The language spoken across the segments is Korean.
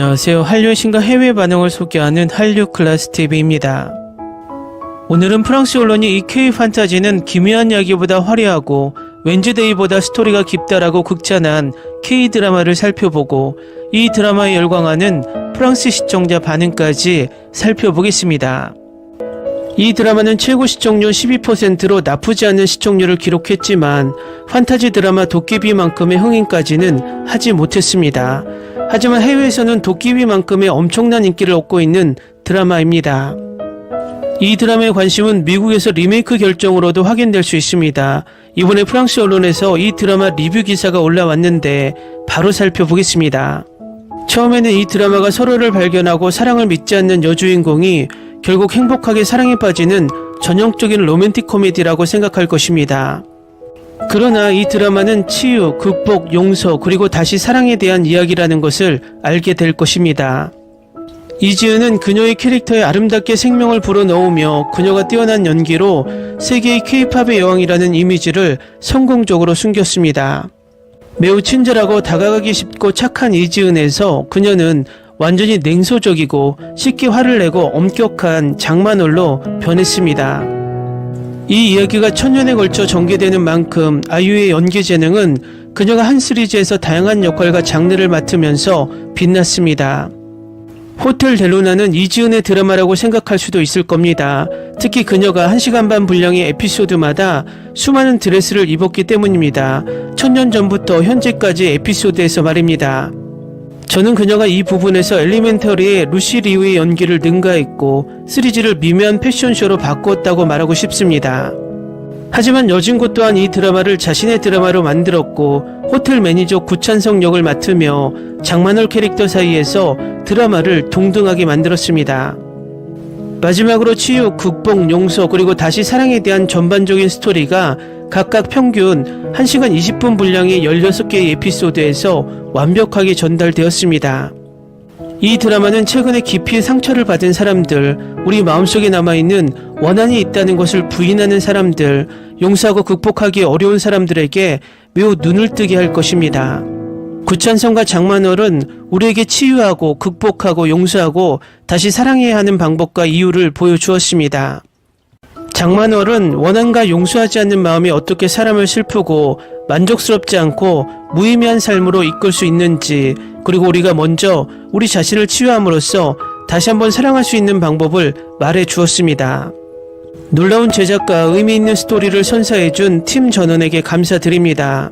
안녕하세요. 한류의 신과 해외 반응을 소개하는 한류클래스TV입니다. 오늘은 프랑스 언론이 이 K-판타지는 기묘한 이야기보다 화려하고 웬즈데이보다 스토리가 깊다라고 극찬한 K-드라마를 살펴보고 이 드라마에 열광하는 프랑스 시청자 반응까지 살펴보겠습니다. 이 드라마는 최고 시청률 12%로 나쁘지 않은 시청률을 기록했지만 판타지 드라마 도깨비만큼의 흥행까지는 하지 못했습니다. 하지만 해외에서는 도깨비만큼의 엄청난 인기를 얻고 있는 드라마입니다. 이 드라마의 관심은 미국에서 리메이크 결정으로도 확인될 수 있습니다. 이번에 프랑스 언론에서 이 드라마 리뷰 기사가 올라왔는데 바로 살펴보겠습니다. 처음에는 이 드라마가 서로를 발견하고 사랑을 믿지 않는 여주인공이 결국 행복하게 사랑에 빠지는 전형적인 로맨틱 코미디라고 생각할 것입니다. 그러나 이 드라마는 치유, 극복, 용서, 그리고 다시 사랑에 대한 이야기라는 것을 알게 될 것입니다. 이지은은 그녀의 캐릭터에 아름답게 생명을 불어넣으며 그녀가 뛰어난 연기로 세계의 K-팝의 여왕이라는 이미지를 성공적으로 숨겼습니다. 매우 친절하고 다가가기 쉽고 착한 이지은에서 그녀는 완전히 냉소적이고 쉽게 화를 내고 엄격한 장만월로 변했습니다. 이 이야기가 천년에 걸쳐 전개되는 만큼 아이유의 연기 재능은 그녀가 한 시리즈에서 다양한 역할과 장르를 맡으면서 빛났습니다. 호텔 델루나는 이지은의 드라마라고 생각할 수도 있을 겁니다. 특히 그녀가 1시간 반 분량의 에피소드마다 수많은 드레스를 입었기 때문입니다. 천년 전부터 현재까지 에피소드에서 말입니다. 저는 그녀가 이 부분에서 엘리멘터리의 루시 리우의 연기를 능가했고 시리즈를 미묘한 패션쇼로 바꾸었다고 말하고 싶습니다. 하지만 여진구 또한 이 드라마를 자신의 드라마로 만들었고 호텔 매니저 구찬성 역을 맡으며 장만월 캐릭터 사이에서 드라마를 동등하게 만들었습니다. 마지막으로 치유, 극복, 용서, 그리고 다시 사랑에 대한 전반적인 스토리가 각각 평균 1시간 20분 분량의 16개의 에피소드에서 완벽하게 전달되었습니다. 이 드라마는 최근에 깊이 상처를 받은 사람들, 우리 마음속에 남아있는 원한이 있다는 것을 부인하는 사람들, 용서하고 극복하기 어려운 사람들에게 매우 눈을 뜨게 할 것입니다. 구찬성과 장만월은 우리에게 치유하고 극복하고 용서하고 다시 사랑해야 하는 방법과 이유를 보여주었습니다. 장만월은 원한과 용서하지 않는 마음이 어떻게 사람을 슬프고 만족스럽지 않고 무의미한 삶으로 이끌 수 있는지, 그리고 우리가 먼저 우리 자신을 치유함으로써 다시 한번 사랑할 수 있는 방법을 말해 주었습니다. 놀라운 제작과 의미 있는 스토리를 선사해준 팀 전원에게 감사드립니다.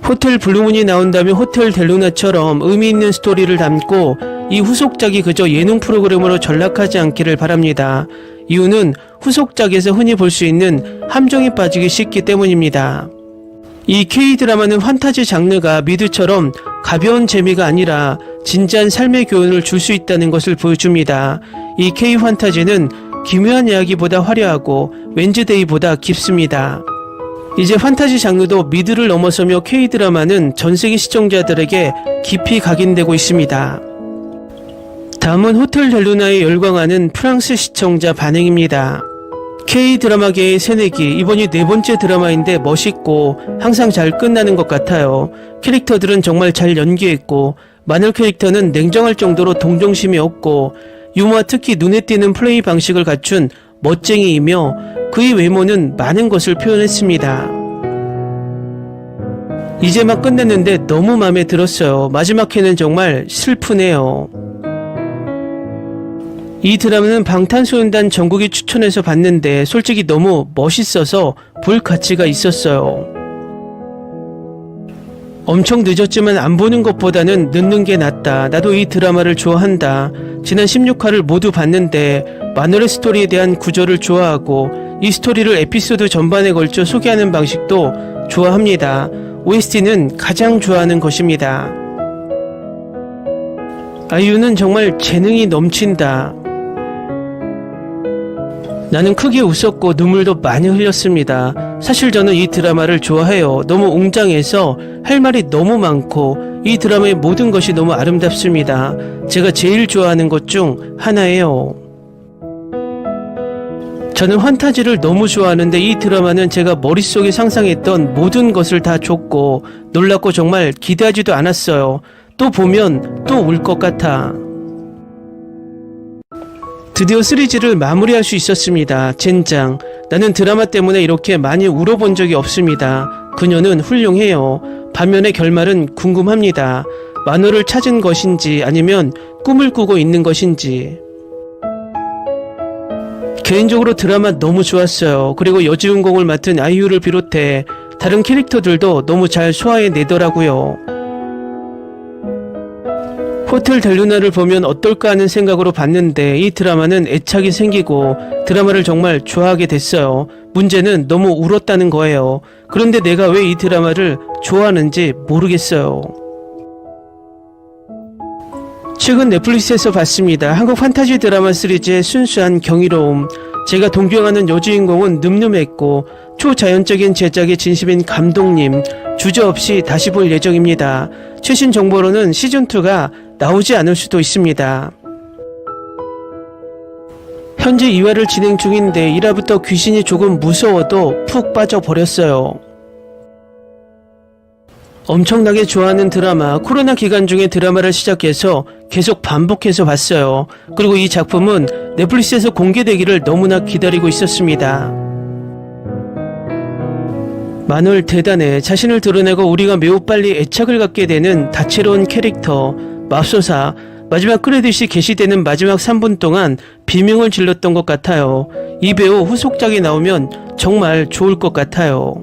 호텔 블루문이 나온다면 호텔 델루나처럼 의미 있는 스토리를 담고 이 후속작이 그저 예능 프로그램으로 전락하지 않기를 바랍니다. 이유는 후속작에서 흔히 볼 수 있는 함정에 빠지기 쉽기 때문입니다. 이 K-드라마는 판타지 장르가 미드처럼 가벼운 재미가 아니라 진지한 삶의 교훈을 줄 수 있다는 것을 보여줍니다. 이 K-판타지는 기묘한 이야기보다 화려하고 웬즈데이보다 깊습니다. 이제 판타지 장르도 미드를 넘어서며 K-드라마는 전세계 시청자들에게 깊이 각인되고 있습니다. 다음은 호텔 델루나에 열광하는 프랑스 시청자 반응입니다. K-드라마계의 새내기, 이번이 4번째 드라마인데 멋있고 항상 잘 끝나는 것 같아요. 캐릭터들은 정말 잘 연기했고 마늘 캐릭터는 냉정할 정도로 동정심이 없고 유머와 특히 눈에 띄는 플레이 방식을 갖춘 멋쟁이이며 그의 외모는 많은 것을 표현했습니다. 이제 막 끝냈는데 너무 마음에 들었어요. 마지막 회는 정말 슬프네요. 이 드라마는 방탄소년단 정국이 추천해서 봤는데 솔직히 너무 멋있어서 볼 가치가 있었어요. 엄청 늦었지만 안 보는 것보다는 늦는 게 낫다. 나도 이 드라마를 좋아한다. 지난 16화를 모두 봤는데 마늘의 스토리에 대한 구조를 좋아하고 이 스토리를 에피소드 전반에 걸쳐 소개하는 방식도 좋아합니다. OST는 가장 좋아하는 것입니다. 아이유는 정말 재능이 넘친다. 나는 크게 웃었고 눈물도 많이 흘렸습니다. 사실 저는 이 드라마를 좋아해요. 너무 웅장해서 할 말이 너무 많고 이 드라마의 모든 것이 너무 아름답습니다. 제가 제일 좋아하는 것 중 하나예요. 저는 판타지를 너무 좋아하는데 이 드라마는 제가 머릿속에 상상했던 모든 것을 다 줬고 놀랍고 정말 기대하지도 않았어요. 또 보면 또 울 것 같아. 드디어 시리즈를 마무리할 수 있었습니다. 젠장. 나는 드라마 때문에 이렇게 많이 울어본 적이 없습니다. 그녀는 훌륭해요. 반면에 결말은 궁금합니다. 만호를 찾은 것인지 아니면 꿈을 꾸고 있는 것인지. 개인적으로 드라마 너무 좋았어요. 그리고 여주인공을 맡은 아이유를 비롯해 다른 캐릭터들도 너무 잘 소화해내더라고요. 호텔 델루나를 보면 어떨까 하는 생각으로 봤는데 이 드라마는 애착이 생기고 드라마를 정말 좋아하게 됐어요. 문제는 너무 울었다는 거예요. 그런데 내가 왜 이 드라마를 좋아하는지 모르겠어요. 최근 넷플릭스에서 봤습니다. 한국 판타지 드라마 시리즈의 순수한 경이로움. 제가 동경하는 여주인공은 늠름했고 초자연적인 제작의 진심인 감독님, 주저없이 다시 볼 예정입니다. 최신 정보로는 시즌2가 나오지 않을 수도 있습니다. 현재 2화를 진행 중인데 1화부터 귀신이 조금 무서워도 푹 빠져버렸어요. 엄청나게 좋아하는 드라마, 코로나 기간 중에 드라마를 시작해서 계속 반복해서 봤어요. 그리고 이 작품은 넷플릭스에서 공개되기를 너무나 기다리고 있었습니다. 마눌 대단해. 자신을 드러내고 우리가 매우 빨리 애착을 갖게 되는 다채로운 캐릭터, 맙소사. 마지막 크레딧이 게시되는 마지막 3분 동안 비명을 질렀던 것 같아요. 이 배우 후속작이 나오면 정말 좋을 것 같아요.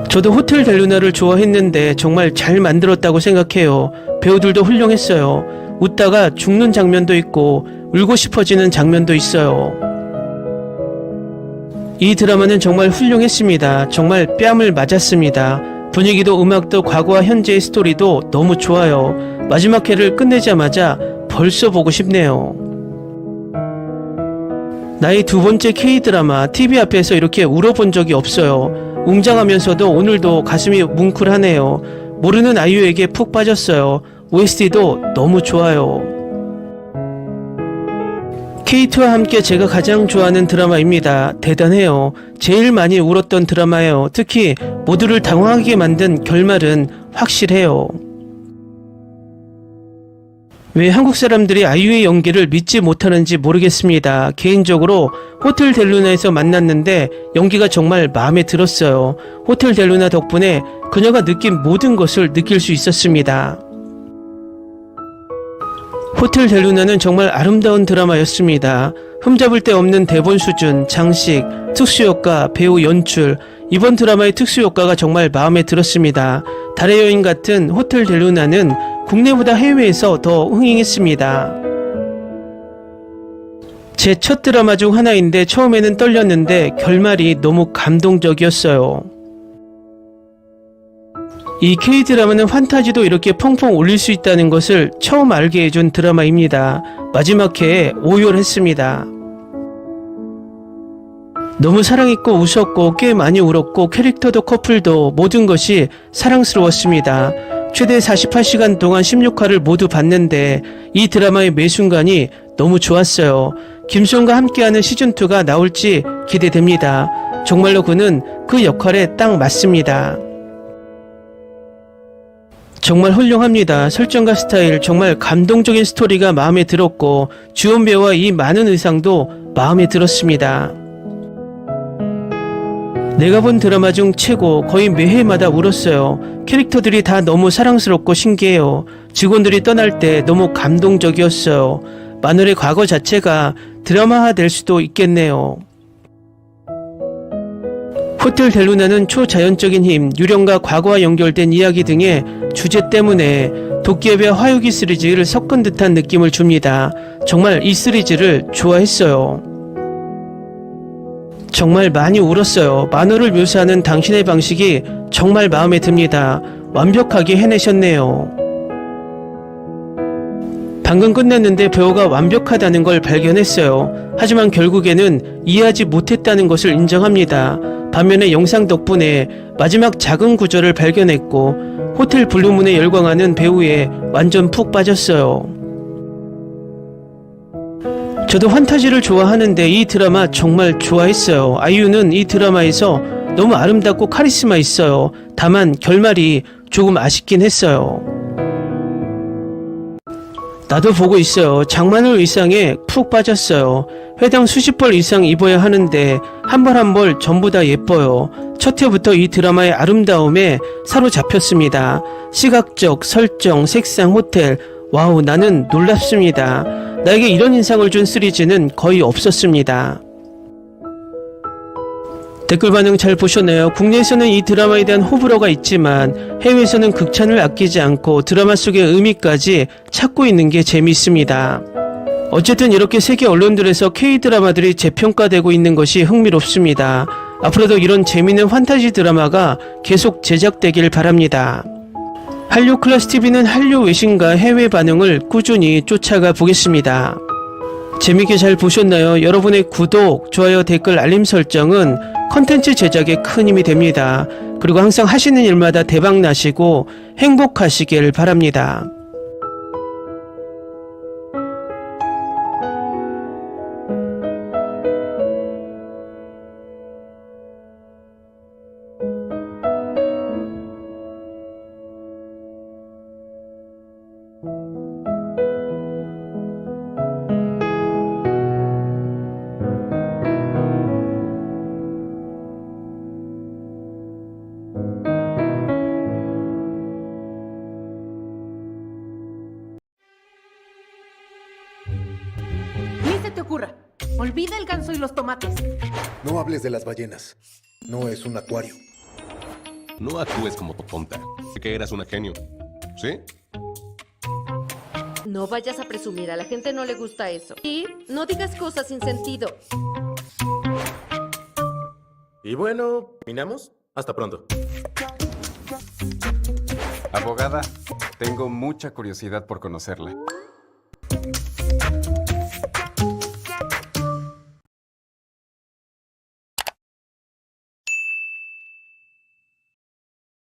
저도 호텔 델루나를 좋아했는데 정말 잘 만들었다고 생각해요. 배우들도 훌륭했어요. 웃다가 죽는 장면도 있고 울고 싶어지는 장면도 있어요. 이 드라마는 정말 훌륭했습니다. 정말 뺨을 맞았습니다. 분위기도 음악도 과거와 현재의 스토리도 너무 좋아요. 마지막 회를 끝내자마자 벌써 보고 싶네요. 나의 두 번째 K드라마, TV 앞에서 이렇게 울어본 적이 없어요. 웅장하면서도 오늘도 가슴이 뭉클하네요. 모르는 아이유에게 푹 빠졌어요. OST도 너무 좋아요. K2와 함께 제가 가장 좋아하는 드라마입니다. 대단해요. 제일 많이 울었던 드라마예요. 특히 모두를 당황하게 만든 결말은 확실해요. 왜 한국 사람들이 아이유의 연기를 믿지 못하는지 모르겠습니다. 개인적으로 호텔 델루나에서 만났는데 연기가 정말 마음에 들었어요. 호텔 델루나 덕분에 그녀가 느낀 모든 것을 느낄 수 있었습니다. 호텔 델루나는 정말 아름다운 드라마였습니다. 흠잡을 데 없는 대본 수준, 장식, 특수효과, 배우 연출. 이번 드라마의 특수효과가 정말 마음에 들었습니다. 달의 여인 같은 호텔 델루나는 국내보다 해외에서 더 흥행했습니다. 제 첫 드라마 중 하나인데 처음에는 떨렸는데 결말이 너무 감동적이었어요. 이 K드라마는 판타지도 이렇게 펑펑 울릴 수 있다는 것을 처음 알게 해준 드라마입니다. 마지막 회에 오열했습니다. 너무 사랑있고 웃었고 꽤 많이 울었고 캐릭터도 커플도 모든 것이 사랑스러웠습니다. 최대 48시간 동안 16화를 모두 봤는데 이 드라마의 매 순간이 너무 좋았어요. 김수현과 함께하는 시즌2가 나올지 기대됩니다. 정말로 그는 그 역할에 딱 맞습니다. 정말 훌륭합니다. 설정과 스타일, 정말 감동적인 스토리가 마음에 들었고 주연 배우와 이 많은 의상도 마음에 들었습니다. 내가 본 드라마 중 최고, 거의 매회마다 울었어요. 캐릭터들이 다 너무 사랑스럽고 신기해요. 직원들이 떠날 때 너무 감동적이었어요. 마늘의 과거 자체가 드라마화 될 수도 있겠네요. 호텔 델루나는 초자연적인 힘, 유령과 과거와 연결된 이야기 등의 주제 때문에 도깨비와 화요기 시리즈를 섞은 듯한 느낌을 줍니다. 정말 이 시리즈를 좋아했어요. 정말 많이 울었어요. 만호를 묘사하는 당신의 방식이 정말 마음에 듭니다. 완벽하게 해내셨네요. 방금 끝냈는데 배우가 완벽하다는 걸 발견했어요. 하지만 결국에는 이해하지 못했다는 것을 인정합니다. 반면에 영상 덕분에 마지막 작은 구절을 발견했고 호텔 블루문에 열광하는 배우에 완전 푹 빠졌어요. 저도 판타지를 좋아하는데 이 드라마 정말 좋아했어요. 아이유는 이 드라마에서 너무 아름답고 카리스마 있어요. 다만 결말이 조금 아쉽긴 했어요. 나도 보고 있어요. 장만을 의상에 푹 빠졌어요. 회당 수십 벌 이상 입어야 하는데 한 벌 한 벌 전부 다 예뻐요. 첫 회부터 이 드라마의 아름다움에 사로잡혔습니다. 시각적, 설정, 색상, 호텔, 와우, 나는 놀랍습니다. 나에게 이런 인상을 준 시리즈는 거의 없었습니다. 댓글 반응 잘 보셨나요? 국내에서는 이 드라마에 대한 호불호가 있지만 해외에서는 극찬을 아끼지 않고 드라마 속의 의미까지 찾고 있는 게 재미있습니다. 어쨌든 이렇게 세계 언론들에서 K-드라마들이 재평가되고 있는 것이 흥미롭습니다. 앞으로도 이런 재미있는 판타지 드라마가 계속 제작되길 바랍니다. 한류 클래스 TV는 한류 외신과 해외 반응을 꾸준히 쫓아가 보겠습니다. 재밌게 잘 보셨나요? 여러분의 구독, 좋아요, 댓글, 알림 설정은 컨텐츠 제작에 큰 힘이 됩니다. 그리고 항상 하시는 일마다 대박 나시고 행복하시길 바랍니다. Ni se te ocurra. Olvida el ganso y los tomates. No hables de las ballenas. No es un acuario. No actúes como tonta. Que eras una genio. ¿Sí? No vayas a presumir, a la gente no le gusta eso. Y no digas cosas sin sentido. Y bueno, ¿terminamos? Hasta pronto. Abogada, tengo mucha curiosidad por conocerla.